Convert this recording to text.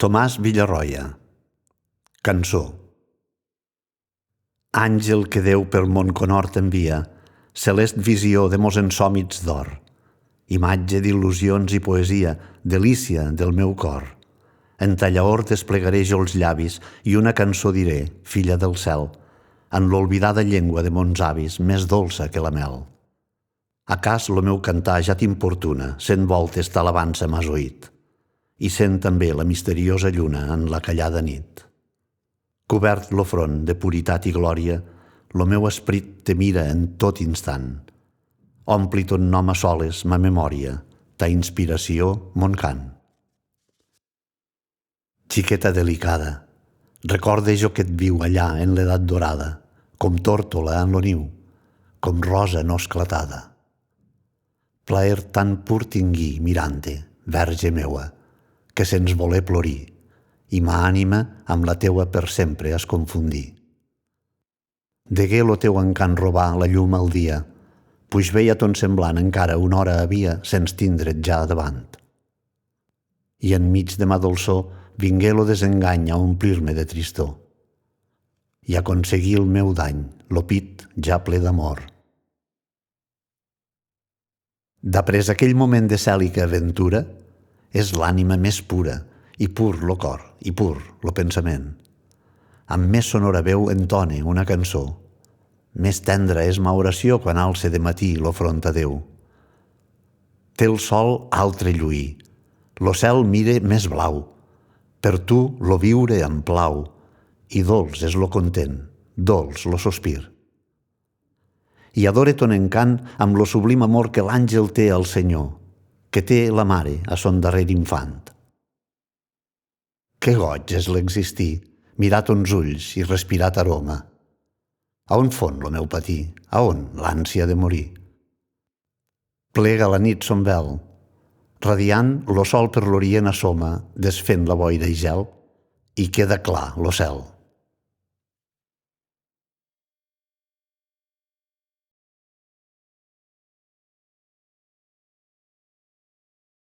Tomàs Villarroya. Cançó. Àngel que Déu per mon conhort envia, celest visió de mos ensòmits d'or, imatge d'il·lusions i poesia, delícia del meu cor. En tallaor desplegaré jo els llavis i una cançó diré, filla del cel, en l'olvidada llengua de mons avis, més dolça que la mel. Acàs lo meu cantar ja t'importuna, 100 voltes t'alabança m'has oït, i sent també la misteriosa lluna en la callada nit. Cobert lo front de puritat i glòria, lo meu esperit te mira en tot instant. Ompli ton nom a soles ma memòria, ta inspiració mon cant. Xiqueta delicada, recorde jo que et viu allà en l'edat dorada, com tórtola en lo niu, com rosa no esclatada. Plaer tan pur tinguí mirant-te, verge meua, que sens voler plorir, i ma ànima amb la teua per sempre es confundir. Degué lo teu encant robar la llum al dia, puix veia ton semblant encara una hora havia sens tindre't ja davant. I enmig de ma dolçor vingué lo desengany a omplir-me de tristor, i aconseguí el meu dany, lo pit ja ple d'amor. D'après aquell moment de cèlica aventura, és l'ànima més pura, i pur lo cor, i pur lo pensament. Amb més sonora veu entone una cançó. Més tendra és ma oració quan alce de matí lo front a Déu. Té el sol altre lluir, lo cel mire més blau, per tu lo viure em plau, i dolç és lo content, dolç lo sospir. I adore ton encant amb lo sublim amor que l'àngel té al Senyor, que té la mare a son darrer infant. Que goig és l'existir, mirar tons ulls i respirar aroma. A on fon lo meu patir? A on l'ànsia de morir? Plega la nit son vel, radiant lo sol per l'orient assoma, desfent la boira i gel, i queda clar lo cel.